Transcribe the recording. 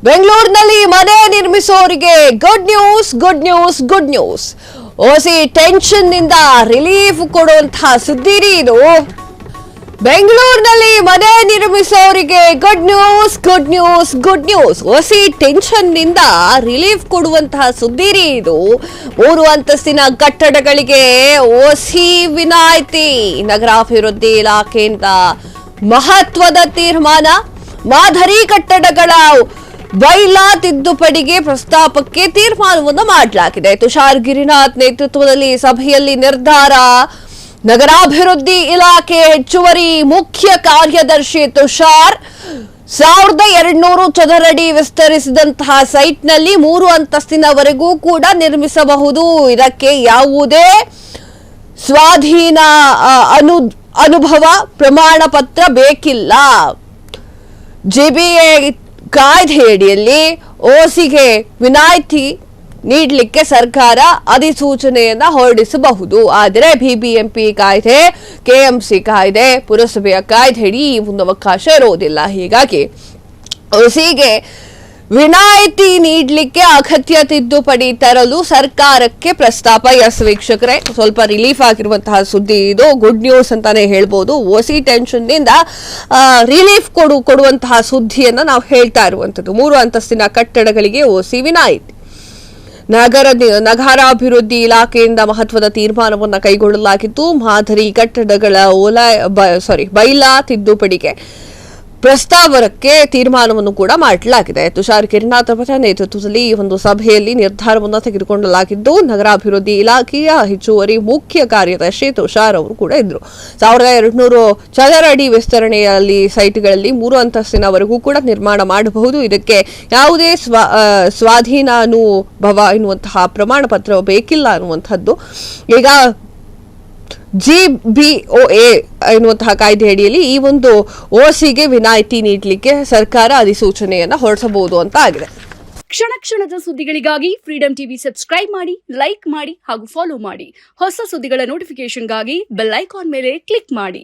ಬೆಂಗಳೂರಿನಲ್ಲಿ ಮನೆ ನಿರ್ಮಿಸೋರಿಗೆ good news good news good news. OC tension ನಿಂದ ರಿಲೀಫ್ ಕೊಡುವಂತಹ ಸುದ್ದಿರಿ ಇದು. ಬೆಂಗಳೂರಿನಲ್ಲಿ ಮನೆ ನಿರ್ಮಿಸೋರಿಗೆ good news good news good news. OC tension ನಿಂದ ರಿಲೀಫ್ ಕೊಡುವಂತಹ ಸುದ್ದಿರಿ ಇದು. 3 ಅಂತಸ್ತಿನ ಕಟ್ಟಡಗಳಿಗೆ ಓಸಿ ವಿನಾಯಿತಿ. ನಗರಾಭಿವೃದ್ಧಿ ಇಲಾಖೆಯಿಂದ ಮಹತ್ವದ ತೀರ್ಮಾನ. ಮಾದರಿ ಕಟ್ಟಡಗಳ ಬೈಲಾ ತಿದ್ದುಪಡಿಗೆ ಪ್ರಸ್ತಾಪಕ್ಕೆ ತೀರ್ಮಾನವನ್ನು ಮಾಡಲಾಗಿದೆ. ತುಷಾರ್ ಗಿರಿನಾಥ್ ನೇತೃತ್ವದಲ್ಲಿ ಸಭೆಯಲ್ಲಿ ನಿರ್ಧಾರ. ನಗರಾಭಿವೃದ್ಧಿ ಇಲಾಖೆ ಹೆಚ್ಚುವರಿ ಮುಖ್ಯ ಕಾರ್ಯದರ್ಶಿ ತುಷಾರ್ 1200 ಚದರಡಿ ವಿಸ್ತರಿಸಿದಂತಹ ಸೈಟ್ನಲ್ಲಿ 3 ಅಂತಸ್ತಿನವರೆಗೂ ಕೂಡ ನಿರ್ಮಿಸಬಹುದು. ಇದಕ್ಕೆ ಯಾವುದೇ ಸ್ವಾಧೀನ ಅನುಭವ ಪ್ರಮಾಣ ಪತ್ರ ಬೇಕಿಲ್ಲ. ಜಿಬಿಎ ಕಾಯ್ದೆಯಡಿಯಲ್ಲಿ ಓಸಿಗೆ ವಿನಾಯಿತಿ ನೀಡಲಿಕ್ಕೆ ಸರ್ಕಾರ ಅಧಿಸೂಚನೆಯನ್ನ ಹೊರಡಿಸಬಹುದು. ಆದರೆ ಬಿಬಿಎಂಪಿ ಕಾಯ್ದೆ, ಕೆಎಂಸಿ ಕಾಯ್ದೆ, ಪುರಸಭೆಯ ಕಾಯ್ದೆಯಡಿ ಈ ಒಂದು ಅವಕಾಶ ಇರೋದಿಲ್ಲ. ಹೀಗಾಗಿ ಓಸಿಗೆ ವಿನಾಯಿತಿ ನೀಡಲಿಕ್ಕೆ ಅಗತ್ಯ ತಿದ್ದುಪಡಿ ತರಲು ಸರ್ಕಾರಕ್ಕೆ ಪ್ರಸ್ತಾಪ. ಎಸ್ ವೀಕ್ಷಕರೇ, ಸ್ವಲ್ಪ ರಿಲೀಫ್ ಆಗಿರುವಂತಹ ಸುದ್ದಿ ಇದು. ಗುಡ್ ನ್ಯೂಸ್ ಅಂತಾನೆ ಹೇಳ್ಬೋದು. ಓಸಿ ಟೆನ್ಷನ್ ನಿಂದ ರಿಲೀಫ್ ಕೊಡುವಂತಹ ಸುದ್ದಿಯನ್ನ ನಾವು ಹೇಳ್ತಾ ಇರುವಂತದ್ದು. 3 ಅಂತಸ್ತಿನ ಕಟ್ಟಡಗಳಿಗೆ ಓಸಿ ವಿನಾಯಿತಿ. ನಗರಾಭಿವೃದ್ಧಿ ಇಲಾಖೆಯಿಂದ ಮಹತ್ವದ ತೀರ್ಮಾನವನ್ನು ಕೈಗೊಳ್ಳಲಾಗಿದ್ದು, ಮಾದರಿ ಕಟ್ಟಡಗಳ ಬೈಲಾ ತಿದ್ದುಪಡಿಗೆ ಪ್ರಸ್ತಾವಕ್ಕೆ ತೀರ್ಮಾನವನ್ನು ಕೂಡ ಮಾಡಲಾಗಿದೆ. ತುಷಾರ್ ಗಿರಿನಾಥ್ ಅವರ ನೇತೃತ್ವದಲ್ಲಿ ಈ ಒಂದು ಸಭೆಯಲ್ಲಿ ನಿರ್ಧಾರವನ್ನು ತೆಗೆದುಕೊಳ್ಳಲಾಗಿದ್ದು, ನಗರಾಭಿವೃದ್ಧಿ ಇಲಾಖೆಯ ಹೆಚ್ಚುವರಿ ಮುಖ್ಯ ಕಾರ್ಯದರ್ಶಿ ತುಷಾರ್ ಅವರು ಕೂಡ ಇದ್ರು. 1200 ಚದರ ಅಡಿ ವಿಸ್ತರಣೆಯಲ್ಲಿ ಸೈಟ್ಗಳಲ್ಲಿ 3 ಅಂತಸ್ತಿನವರೆಗೂ ಕೂಡ ನಿರ್ಮಾಣ ಮಾಡಬಹುದು. ಇದಕ್ಕೆ ಯಾವುದೇ ಸ್ವಾಧೀನಾನುಭವ ಎನ್ನುವಂತಹ ಪ್ರಮಾಣ ಪತ್ರ ಬೇಕಿಲ್ಲ ಅನ್ನುವಂಥದ್ದು. ಈಗ ಜಿಬಿಒಎ ಎನ್ನುವಂತಹ ಕಾಯ್ದೆ ಅಡಿಯಲ್ಲಿ ಈ ಒಂದು ಓಸಿಗೆ ವಿನಾಯಿತಿ ನೀಡಲಿಕ್ಕೆ ಸರ್ಕಾರ ಅಧಿಸೂಚನೆಯನ್ನ ಹೊರಡಿಸಬಹುದು ಅಂತ ಆಗಿದೆ. ಕ್ಷಣ ಕ್ಷಣದ ಸುದ್ದಿಗಳಿಗಾಗಿ ಫ್ರೀಡಂ ಟಿವಿ ಸಬ್ಸ್ಕ್ರೈಬ್ ಮಾಡಿ, ಲೈಕ್ ಮಾಡಿ ಹಾಗೂ ಫಾಲೋ ಮಾಡಿ. ಹೊಸ ಸುದ್ದಿಗಳ ನೋಟಿಫಿಕೇಶನ್ಗಾಗಿ ಬೆಲ್ ಐಕಾನ್ ಮೇಲೆ ಕ್ಲಿಕ್ ಮಾಡಿ.